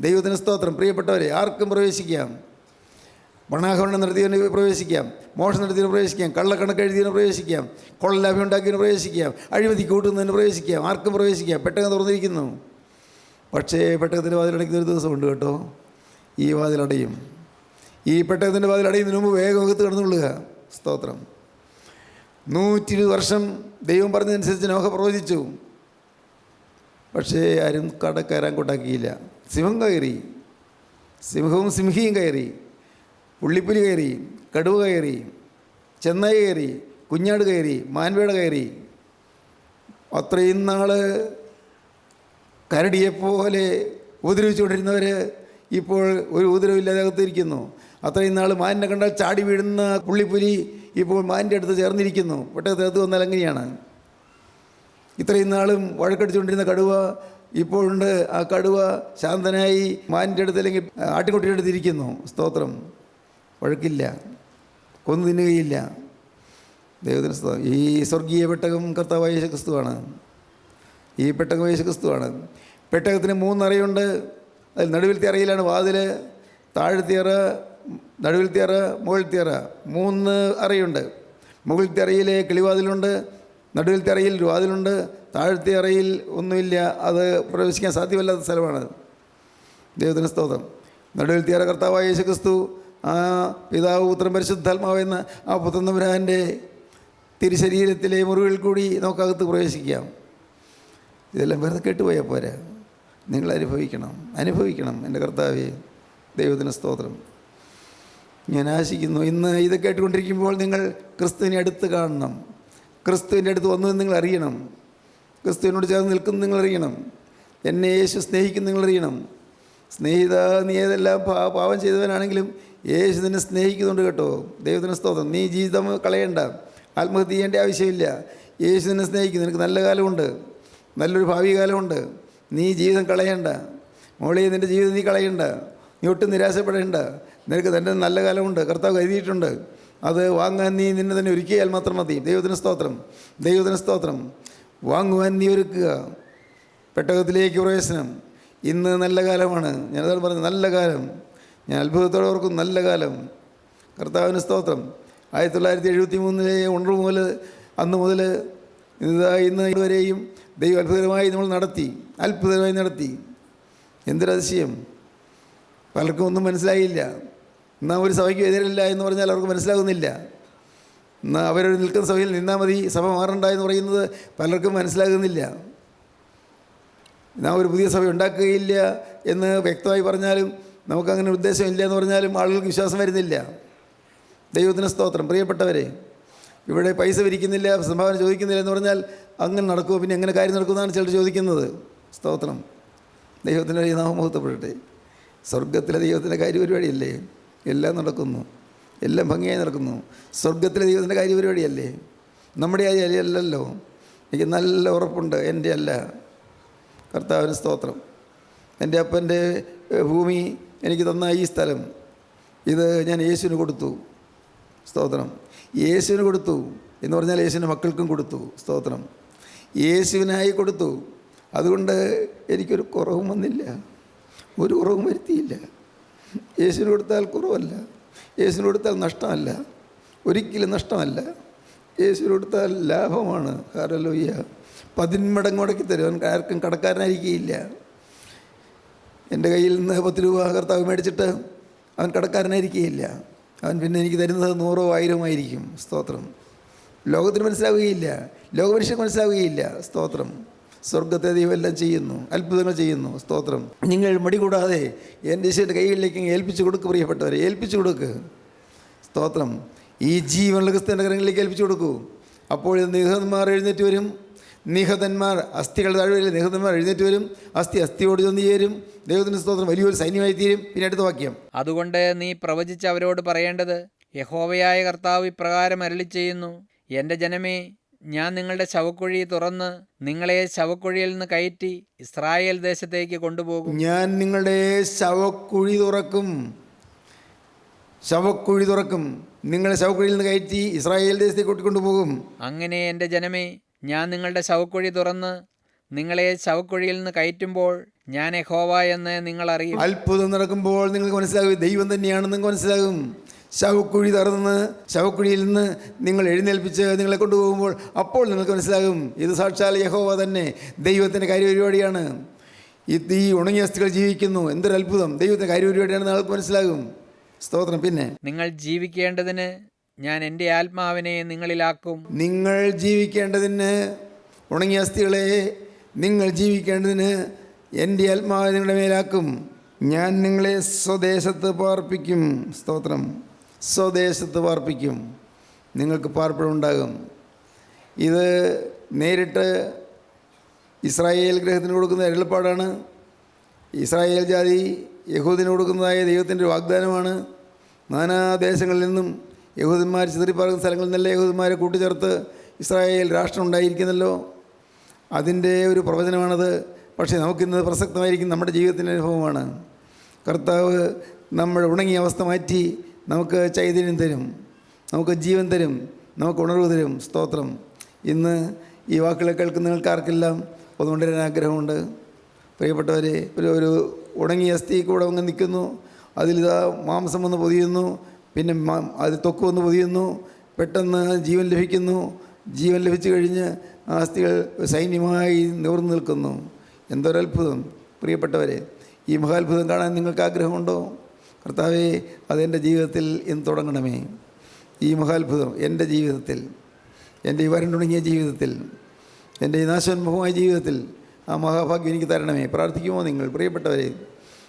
ദൈവത്തിന് സ്തോത്രം. പ്രിയപ്പെട്ടവരെ, ആർക്കും പ്രവേശിക്കാം. പണാഹരണം നടത്തിയവന് പ്രവേശിക്കാം. മോഷണം നടത്തിയവന് പ്രവേശിക്കാം. കള്ളക്കണക്ക് എഴുതിയവന് പ്രവേശിക്കാം. കൊള്ളലാഭം ഉണ്ടാക്കിയവന് പ്രവേശിക്കാം. അഴിമതി കൂട്ടുന്നതിന് പ്രവേശിക്കാം. ആർക്കും പ്രവേശിക്കാം. പെട്ടകം തുറന്നിരിക്കുന്നു. പക്ഷേ പെട്ടകത്തിൻ്റെ വാതിലടയ്ക്കുന്ന ഒരു ദിവസമുണ്ട് കേട്ടോ. ഈ വാതിലടയും. ഈ പെട്ടകത്തിൻ്റെ വാതിലടയുന്നതിന് മുമ്പ് വേഗം അകത്ത് കിടന്നുകൊള്ളുക. സ്തോത്രം. 120 വർഷം ദൈവം പറഞ്ഞതനുസരിച്ച് നോഹ പ്രവചിച്ചു. പക്ഷേ ആരും കയറാൻ കൊണ്ടാക്കിയില്ല. സിംഹം കയറി, സിംഹവും സിംഹിയും കയറി, പുള്ളിപ്പുലി കയറി, കടുവ കയറി, ചെന്നായി കയറി, കുഞ്ഞാട് കയറി, മാൻവേട കയറി. അത്രയും നാൾ കരടിയെപ്പോലെ ഉപദ്രവിച്ചുകൊണ്ടിരുന്നവർ ഇപ്പോൾ ഒരു ഉപദ്രവമില്ലാതെ അകത്തിരിക്കുന്നു. അത്രയും നാൾ മാനിനെ കണ്ടാൽ ചാടി വീഴുന്ന പുള്ളിപ്പുലി ഇപ്പോൾ മാനിൻ്റെ അടുത്ത് ചേർന്നിരിക്കുന്നു. പെട്ടകത്ത് വന്നാൽ അങ്ങനെയാണ്. ഇത്രയും നാളും വഴക്കടിച്ചുകൊണ്ടിരുന്ന കടുവ ഇപ്പോഴുണ്ട്. ആ കടുവ ശാന്തനായി മാനിൻ്റെ അടുത്ത് അല്ലെങ്കിൽ ആട്ടിൻകുട്ടിയുടെ അടുത്ത് ഇരിക്കുന്നു. സ്തോത്രം. വഴക്കില്ല, കൊന്നു തിന്നുകയില്ല. ദൈവത്തിന് സ്തോത്രം. ഈ സ്വർഗീയ പെട്ടകം കർത്താവായ യേശു ക്രിസ്തുവാണ്. ഈ പെട്ടകം യേശു ക്രിസ്തുവാണ്. പെട്ടകത്തിന് 3 അറയുണ്ട്. അതിൽ നടുവിലത്തെ അറയിലാണ് വാതിൽ. താഴത്തെ അറ, നടുവിലത്തെ അറ, മുകളിലത്തെ അറ. 3 അറയുണ്ട്. മുകളിലത്തെ അറയിൽ കിളിവാതിലുണ്ട്. നടുവിലത്തെ അറയിൽ ഒരു വാതിലുണ്ട്. താഴത്തെ അറയിൽ ഒന്നുമില്ല. അത് പ്രവേശിക്കാൻ സാധ്യമല്ലാത്ത സ്ഥലമാണ്. ദൈവത്തിന് സ്തോത്രം. നടുവിലത്തെ അറ കർത്താവായ യേശു ക്രിസ്തു, ആ പിതാവ് പുത്രൻ പരിശുദ്ധാത്മാവെന്ന ആ പുത്രൻ തമ്പുരാൻ്റെ തിരുശരീരത്തിലെ മുറിവിൽ കൂടി നമുക്കകത്ത് പ്രവേശിക്കാം. ഇതെല്ലാം വെറുതെ കേട്ടുപോയാൽ പോരാ. നിങ്ങൾ അനുഭവിക്കണം. എൻ്റെ കർത്താവേ. ദൈവത്തിന് സ്തോത്രം. ഞാൻ ആശിക്കുന്നു ഇന്ന് ഇത് കേട്ടുകൊണ്ടിരിക്കുമ്പോൾ നിങ്ങൾ ക്രിസ്തുവിനെ അടുത്ത് കാണണം. ക്രിസ്തുവിൻ്റെ അടുത്ത് വന്നു എന്ന് നിങ്ങൾ അറിയണം. ക്രിസ്തുവിനോട് ചേർന്ന് നിൽക്കുന്നു നിങ്ങൾ അറിയണം. എന്നെ യേശു സ്നേഹിക്കുന്നു നിങ്ങൾ അറിയണം. സ്നേഹിത, നീ ഏതെല്ലാം പാപം ചെയ്തവനാണെങ്കിലും യേശു നിന്നെ സ്നേഹിക്കുന്നുണ്ട് കേട്ടോ. ദൈവത്തിന് സ്തോത്രം. നീ ജീവിതം കളയണ്ട, ആത്മഹത്യ ചെയ്യേണ്ട ആവശ്യമില്ല. യേശു നിന്നെ സ്നേഹിക്കുന്നു. നിനക്ക് നല്ല കാലമുണ്ട്, നല്ലൊരു ഭാവി കാലമുണ്ട്. നീ ജീവിതം കളയണ്ട മോളെ, നിൻ്റെ ജീവിതം നീ കളയണ്ട. നീ ഒട്ടും നിരാശപ്പെടേണ്ട. നിനക്ക് തൻ്റെ നല്ല കാലമുണ്ട്, കർത്താവ് കരുതിയിട്ടുണ്ട്. അത് വാങ്ങാൻ നീ നിന്നെ തന്നെ ഒരുക്കിയാൽ മാത്രം മതി. ദൈവത്തിന് സ്തോത്രം, ദൈവത്തിന് സ്തോത്രം. വാങ്ങുവാൻ നീ ഒരുക്കുക. പെട്ടകത്തിലേക്ക് പ്രവേശനം. ഇന്ന് നല്ല കാലമാണ്. ഞാനതാണ് പറഞ്ഞത്, നല്ല കാലം. ഞാൻ അത്ഭുതത്തോടെ ഓർക്കും, നല്ല കാലം. കർത്താവിന് സ്തോത്രം. 1973 ഉണർവ് മുതൽ അന്ന് മുതൽ ഇന്ന് ഇതുവരെയും ദൈവം അത്ഭുതമായി നമ്മൾ നടത്തി, അത്ഭുതമായി നടത്തി. എന്തൊരതിശയം! പലർക്കും ഒന്നും മനസ്സിലായില്ല. എന്നാൽ ഒരു സഭയ്ക്ക് എതിരില്ല എന്ന് പറഞ്ഞാൽ അവർക്ക് മനസ്സിലാകുന്നില്ല. എന്നാൽ അവരൊരു നിൽക്കുന്ന സഭയിൽ നിന്നാൽ മതി, സഭ മാറണ്ട എന്ന് പറയുന്നത് പലർക്കും മനസ്സിലാകുന്നില്ല. നാം ഒരു പുതിയ സഭ ഉണ്ടാക്കുകയില്ല എന്ന് വ്യക്തമായി പറഞ്ഞാലും, നമുക്കങ്ങനെ ഉദ്ദേശമില്ല എന്ന് പറഞ്ഞാലും ആളുകൾക്ക് വിശ്വാസം വരുന്നില്ല. ദൈവത്തിന് സ്തോത്രം. പ്രിയപ്പെട്ടവരെ, ഇവിടെ പൈസ പിരിക്കുന്നില്ല, സംഭാവന ചോദിക്കുന്നില്ല എന്ന് പറഞ്ഞാൽ അങ്ങനെ നടക്കുമോ? പിന്നെ എങ്ങനെ കാര്യം നടക്കുമെന്നാണ് ചിലർ ചോദിക്കുന്നത്. സ്തോത്രം. ദൈവത്തിൻ്റെ നാമം മഹത്വപ്പെടട്ടെ. സ്വർഗത്തിലെ ദൈവത്തിൻ്റെ കാര്യപരിപാടിയല്ലേ എല്ലാം നടക്കുന്നു, എല്ലാം ഭംഗിയായി നടക്കുന്നു. സ്വർഗത്തിലെ ദൈവത്തിൻ്റെ കാര്യപരിപാടിയല്ലേ, നമ്മുടെ അല്ലല്ലോ. എനിക്ക് നല്ല ഉറപ്പുണ്ട്, എൻ്റെ അല്ല. കർത്താവിന് സ്തോത്രം. എൻ്റെ അപ്പൻ്റെ ഭൂമി എനിക്ക് തന്ന ഈ സ്ഥലം, ഇത് ഞാൻ യേശുവിന് കൊടുത്തു. സ്തോത്രം. യേശുവിന് കൊടുത്തു എന്ന് പറഞ്ഞാൽ യേശുവിൻ്റെ മക്കൾക്കും കൊടുത്തു. സ്തോത്രം. യേശുവിനായി കൊടുത്തു. അതുകൊണ്ട് എനിക്കൊരു കുറവും വന്നില്ല, ഒരു കുറവും വരുത്തിയില്ല. യേശുവിന് കൊടുത്താൽ കുറവല്ല, യേശുവിന് കൊടുത്താൽ നഷ്ടമല്ല, ഒരിക്കലും നഷ്ടമല്ല. യേശുവിന് കൊടുത്താൽ ലാഭമാണ്. ഹല്ലേലൂയ. 10 മടങ്ങ് മുടക്കി തരും. അവൻ ആർക്കും കടക്കാരനായിരിക്കുകയില്ല. എൻ്റെ കയ്യിൽ നിന്ന് 10 രൂപ കർത്താവ് മേടിച്ചിട്ട് അവൻ കടക്കാരനായിരിക്കുകയില്ല. അവൻ പിന്നെ എനിക്ക് തരുന്നത് 100 or 1000 ആയിരിക്കും. സ്തോത്രം. ലോകത്തിന് മനസ്സിലാവുകയില്ല, ലോകമനുഷ്യർക്ക് മനസ്സിലാവുകയില്ല. സ്തോത്രം. സ്വർഗത്തെ ദൈവം എല്ലാം ചെയ്യുന്നു, അത്ഭുതങ്ങൾ ചെയ്യുന്നു. സ്തോത്രം. നിങ്ങൾ മടി കൂടാതെ എൻ്റെ യേശുവിൻ്റെ കൈകളിലേക്ക് ഏൽപ്പിച്ചു കൊടുക്കുക. പ്രിയപ്പെട്ടവരെ, ഏൽപ്പിച്ചു കൊടുക്കുക. സ്തോത്രം. ഈ ജീവനുള്ള ക്രിസ്തുവിൻ്റെ കരങ്ങളിലേക്ക് ഏൽപ്പിച്ചു കൊടുക്കൂ. അപ്പോൾ നിഹതന്മാർ എഴുന്നേറ്റ് വരും. നിഹതന്മാർ, അസ്ഥികൾ താഴ്വരയിലെ നിഹതന്മാർ എഴുന്നേറ്റ് വരും. അസ്ഥിയോട് ചെന്ന് ചേരും. ദൈവത്തിൻ്റെ സ്തോത്രം. വലിയൊരു സൈന്യമായി തീരും. പിന്നെ അടുത്ത വാക്യം. അതുകൊണ്ട് നീ പ്രവചിച്ച് അവരോട് പറയേണ്ടത്, യഹോവയായ കർത്താവ് ഇപ്രകാരം അരുളി ചെയ്യുന്നു, എൻ്റെ ജനമേ, ഞാൻ നിങ്ങളുടെ ശവക്കുഴി തുറന്ന് നിങ്ങളെ ശവക്കുഴിയിൽ നിന്ന് കയറ്റി ഇസ്രായേൽ ദേശത്തേക്ക് കൊണ്ടുപോകും. ഞാൻ നിങ്ങളുടെ ശവക്കുഴി തുറക്കും, ശവക്കുഴി തുറക്കും. നിങ്ങളെ ശവക്കുഴിയിൽ നിന്ന് കയറ്റി ഇസ്രായേൽ ദേശത്തേക്ക് കൊണ്ടുപോകും. അങ്ങനെ എൻ്റെ ജനമേ, ഞാൻ നിങ്ങളുടെ ശവക്കുഴി തുറന്ന് നിങ്ങളെ ശവക്കുഴിയിൽ നിന്ന് കയറ്റുമ്പോൾ ഞാൻ യഹോവ എന്ന് നിങ്ങൾ അറിയും. അത്ഭുതം നടക്കുമ്പോൾ നിങ്ങൾക്ക് മനസ്സിലാകും, ദൈവം തന്നെയാണെന്ന് നിങ്ങൾക്ക് മനസ്സിലാകും. ശവക്കുഴി തുറന്ന് ശവക്കുഴിയിൽ നിന്ന് നിങ്ങൾ എഴുന്നേൽപ്പിച്ച് നിങ്ങളെ കൊണ്ടുപോകുമ്പോൾ അപ്പോൾ നിങ്ങൾക്ക് മനസ്സിലാകും, ഇത് സാക്ഷാൽ യഹോവ തന്നെ, ദൈവത്തിൻ്റെ കാര്യപരിപാടിയാണ്. ഈ ഉണങ്ങിയ അസ്ഥികൾ ജീവിക്കുന്നു. എന്തൊരു അത്ഭുതം! ദൈവത്തിൻ്റെ കാര്യപരിപാടിയാണെന്ന് ആൾക്ക് മനസ്സിലാകും. സ്തോത്രം. പിന്നെ നിങ്ങൾ ജീവിക്കേണ്ടതിന് ഞാൻ എൻ്റെ ആത്മാവിനെ നിങ്ങളിലാക്കും. നിങ്ങൾ ജീവിക്കേണ്ടതിന്, ഉണങ്ങിയ അസ്ഥികളെ, നിങ്ങൾ ജീവിക്കേണ്ടതിന് എൻ്റെ ആത്മാവ് നിങ്ങളുടെ മേലാക്കും. ഞാൻ നിങ്ങളെ സ്വദേശത്ത് പാർപ്പിക്കും. സ്തോത്രം. സ്വദേശത്ത് പാർപ്പിക്കും. നിങ്ങൾക്ക് പാർപ്പിടമുണ്ടാകും. ഇത് നേരിട്ട് ഇസ്രായേൽ ഗ്രഹത്തിന് കൊടുക്കുന്ന അരുളപ്പാടാണ്. ഇസ്രായേൽ ജാതി യഹൂദിന് കൊടുക്കുന്നതായ ദൈവത്തിൻ്റെ ഒരു വാഗ്ദാനമാണ്. നാനാദേശങ്ങളിൽ നിന്നും യഹൂദന്മാർ ചിതറിപ്പാർക്കുന്ന സ്ഥലങ്ങളിൽ നിന്നല്ല യഹൂദന്മാരെ കൂട്ടിച്ചേർത്ത് ഇസ്രായേൽ രാഷ്ട്രം ഉണ്ടായിരിക്കുന്നല്ലോ. അതിൻ്റെ ഒരു പ്രവചനമാണത്. പക്ഷേ നമുക്കിന്നത് പ്രസക്തമായിരിക്കും, നമ്മുടെ ജീവിതത്തിൻ്റെ അനുഭവമാണ്. കർത്താവ് നമ്മുടെ ഉണങ്ങിയ അവസ്ഥ മാറ്റി നമുക്ക് ചൈതന്യം തരും, നമുക്ക് ജീവൻ തരും, നമുക്ക് ഉണർവ് തരും. സ്തോത്രം. ഇന്ന് ഈ വാക്കുകളെ കേൾക്കുന്ന നിങ്ങൾക്കാർക്കെല്ലാം ഒന്നുകൊണ്ടുവരാൻ ആഗ്രഹമുണ്ട്. പ്രിയപ്പെട്ടവരെ, ഒരു ഉണങ്ങിയ അസ്ഥി കൂടെ അങ്ങ് നിൽക്കുന്നു. അതിലിതാ മാംസം വന്ന് പൊതിയുന്നു, പിന്നെ അത് ത്വക്ക് വന്ന് പൊതിയുന്നു. പെട്ടെന്ന് ജീവൻ ലഭിക്കുന്നു. ജീവൻ ലഭിച്ചു കഴിഞ്ഞ് ആ അസ്ഥികൾ സൈന്യമായി നിവർന്നു നിൽക്കുന്നു. എന്തൊരത്ഭുതം! പ്രിയപ്പെട്ടവരെ, ഈ മഹാത്ഭുതം കാണാൻ നിങ്ങൾക്ക് ആഗ്രഹമുണ്ടോ? കർത്താവേ, അതെൻ്റെ ജീവിതത്തിൽ ഇന്ന് തുടങ്ങണമേ. ഈ മഹാത്ഭുതം എൻ്റെ ജീവിതത്തിൽ, എൻ്റെ ഈ വരണ്ടുണങ്ങിയ ജീവിതത്തിൽ, എൻ്റെ ഈ നാശോന്മുഖമായ ജീവിതത്തിൽ ആ മഹാഭാഗ്യം എനിക്ക് തരണമേ. പ്രാർത്ഥിക്കുമോ നിങ്ങൾ? പ്രിയപ്പെട്ടവരെ,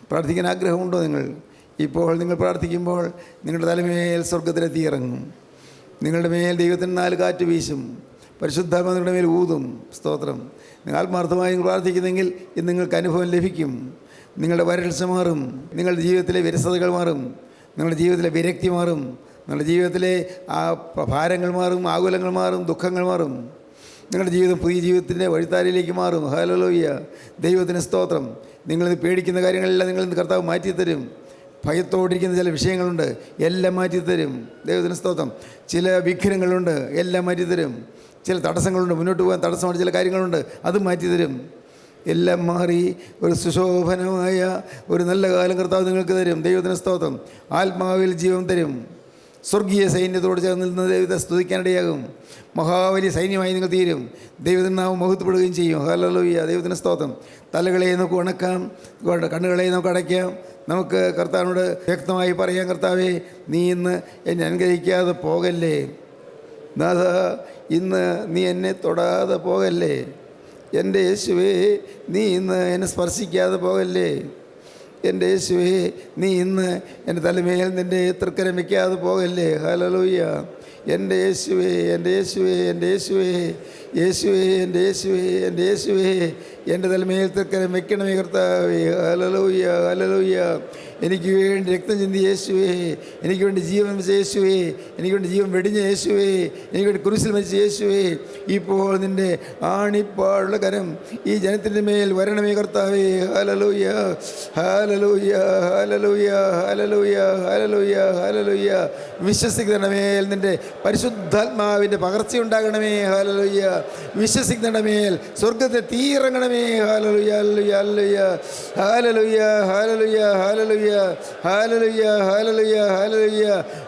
പ്രാർത്ഥിക്കാൻ ആഗ്രഹമുണ്ടോ നിങ്ങൾ? ഇപ്പോൾ നിങ്ങൾ പ്രാർത്ഥിക്കുമ്പോൾ നിങ്ങളുടെ തലമേൽ സ്വർഗത്തിലെ തീ ഇറങ്ങും. നിങ്ങളുടെ മേൽ ദൈവത്തിന് 4 കാറ്റ് വീശും. പരിശുദ്ധാത്മാവ് നിങ്ങളുടെ മേൽ ഊതും. സ്തോത്രം. നിങ്ങൾ ആത്മാർത്ഥമായി നിങ്ങൾ പ്രാർത്ഥിക്കുന്നെങ്കിൽ ഇന്ന് നിങ്ങൾക്ക് അനുഭവം ലഭിക്കും. നിങ്ങളുടെ വരൾച്ച മാറും. നിങ്ങളുടെ ജീവിതത്തിലെ വിരസതകൾ മാറും. നിങ്ങളുടെ ജീവിതത്തിലെ വിരക്തി മാറും. നിങ്ങളുടെ ജീവിതത്തിലെ ആ ഭാരങ്ങൾ മാറും, ആകുലങ്ങൾ മാറും, ദുഃഖങ്ങൾ മാറും. നിങ്ങളുടെ ജീവിതം പുതിയ ജീവിതത്തിൻ്റെ വഴിത്താരയിലേക്ക് മാറും. ഹല്ലേലൂയ. ദൈവത്തിന് സ്തോത്രം. നിങ്ങളിന്ന് പേടിക്കുന്ന കാര്യങ്ങളെല്ലാം നിങ്ങളിന്ന് കർത്താവ് മാറ്റിത്തരും. ഭയത്തോടിരിക്കുന്ന ചില വിഷയങ്ങളുണ്ട്, എല്ലാം മാറ്റിത്തരും. ദൈവത്തിന് സ്തോത്രം. ചില വിഘ്നങ്ങളുണ്ട്, എല്ലാം മാറ്റിത്തരും. ചില തടസ്സങ്ങളുണ്ട്, മുന്നോട്ട് പോകാൻ തടസ്സമാണ് ചില കാര്യങ്ങളുണ്ട്, അത് മാറ്റിത്തരും. എല്ലാം മാറി ഒരു സുശോഭനമായ ഒരു നല്ല കാലം കർത്താവ് നിങ്ങൾക്ക് തരും. ദൈവത്തിന് സ്തോത്രം. ആത്മാവിൽ ജീവൻ തരും. സ്വർഗീയ സൈന്യത്തോട് ചേർന്ന് നിന്ന് ദൈവത്തെ സ്തുതിക്കാനിടയാകും. മഹാവലി സൈന്യമായി നിങ്ങൾ തീരും. ദൈവത്തിന് നാമം മഹത്വപ്പെടുകയും ചെയ്യും. ഹല്ലേലൂയ. ദൈവത്തിന് സ്തോത്രം. തലകളെ നമുക്ക് ഉണക്കാം, കണ്ണുകളെ നമുക്ക് അടയ്ക്കാം. നമുക്ക് കർത്താവിനോട് വ്യക്തമായി പറയാം, കർത്താവേ, നീ ഇന്ന് എന്നെ അനുഗ്രഹിക്കാതെ പോകല്ലേ. നാഥ, ഇന്ന് നീ എന്നെ തൊടാതെ പോകല്ലേ. എൻ്റെ യേശുവേ, നീ ഇന്ന് എന്നെ സ്പർശിക്കാതെ പോകല്ലേ. എൻ്റെ യേശുവേ, നീ ഇന്ന് എൻ്റെ തലമേൽ നിൻ്റെ തൃക്കരം വയ്ക്കാതെ പോകല്ലേ. ഹല്ലേലൂയ. എൻ്റെ യേശുവേ, എൻ്റെ യേശുവേ, എൻ്റെ യേശുവേ, യേശുവേ, എൻ്റെ യേശുവേ, എൻ്റെ യേശുവേ, എൻ്റെ തലമേൽ തൃക്കരം വയ്ക്കണമേ കർത്താവേ. ഹല്ലേലൂയ, ഹല്ലേലൂയ. എനിക്ക് വേണ്ടി രക്തം ചിന്തി യേശുവേ, എനിക്ക് വേണ്ടി ജീവൻ വെച്ച യേശുവേ, എനിക്ക് വേണ്ടി ജീവൻ വെടിഞ്ഞ യേശുവേ, എനിക്ക് വേണ്ടി കുരിശിൽ മരിച്ച യേശുവേ, ഇപ്പോൾ നിൻ്റെ ആണിപ്പാടുള്ള കരം ഈ ജനത്തിൻ്റെ മേൽ വരണമേ കർത്താവേ. ഹല്ലേലൂയ, ഹല്ലേലൂയ, ഹല്ലേലൂയ, ഹല്ലേലൂയ, ഹല്ലേലൂയ, ഹല്ലേലൂയ. വിശ്വസിക്കുന്നതിൻ്റെ മേൽ നിൻ്റെ പരിശുദ്ധാത്മാവിൻ്റെ പകർച്ചയുണ്ടാകണമേ. ഹല്ലേലൂയ. വിശ്വസിക്കുന്നതിൻ്റെ മേൽ സ്വർഗ്ഗത്തെ തീയിറങ്ങണമേ. ഹല്ലേലൂയ, ഹല്ലേലൂയ, ഹല്ലേലൂയ, ഹല്ലേലൂയ, ഹല്ലേലൂയ, ഹല്ലേലൂയ, ഹല്ലേലൂയ, ഹല്ലേലൂയ.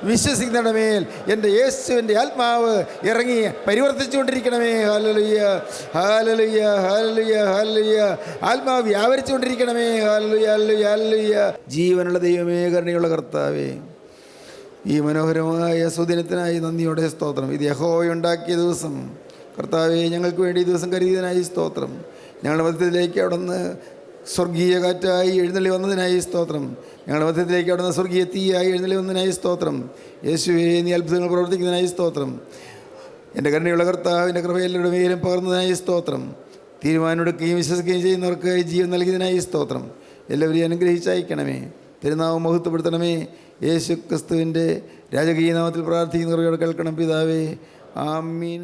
വിശ്വസിക്കുന്നതിൻ്റെ മേൽ എൻ്റെ യേശുവിൻ്റെ ആത്മാവ് ഇറങ്ങി പരിവർത്തിച്ചുകൊണ്ടിരിക്കണമേ. ഹല്ലേലൂയ, ഹല്ലേലൂയ, ഹല്ലേലൂയ, ഹല്ലേലൂയ. ആത്മാവ് വ്യാപരിച്ചുകൊണ്ടിരിക്കണമേ. ഹല്ലേലൂയ, ഹല്ലേലൂയ, ഹല്ലേലൂയ. ജീവനുള്ള ദൈവമേ, കരുണയുള്ള കർത്താവേ, ഈ മനോഹരമായ സുദിനത്തിനായി നന്ദിയോടെ സ്തോത്രം. ഇത് യഹോവയുണ്ടാക്കിയ ദിവസം കർത്താവേ, ഞങ്ങൾക്ക് വേണ്ടി ഈ ദിവസം കരുതിയതിനായി സ്തോത്രം. ഞങ്ങളുടെ മധ്യത്തിലേക്ക് അവിടുന്ന് സ്വർഗീയ കാറ്റായി എഴുന്നള്ളി വന്നതിനായി സ്തോത്രം. ഞങ്ങളുടെ മധ്യത്തിലേക്ക് അവിടുന്ന് സ്വർഗീയ തീയായി എഴുന്നള്ളി വന്നതിനായി സ്തോത്രം. യേശുവേ, നീ അത്ഭുതങ്ങൾ പ്രവർത്തിക്കുന്നതിനായി സ്തോത്രം. എൻ്റെ കരുണയുള്ള കർത്താവിൻ്റെ കൃപ എല്ലാവരുടെ മേലും പകർന്നതിനായി സ്തോത്രം. തീരുമാനമെടുക്കുകയും വിശ്വസിക്കുകയും ചെയ്യുന്നവർക്ക് ജീവൻ നൽകിയതിനായി സ്തോത്രം. എല്ലാവരെയും അനുഗ്രഹിച്ചയക്കണമേ. തിരുനാമം മഹത്വപ്പെടുത്തണമേ. യേശു ക്രിസ്തുവിൻ്റെ രാജകീയ നാമത്തിൽ പ്രാർത്ഥിക്കുന്നവരോട് കേൾക്കണം പിതാവേ. ആമീൻ.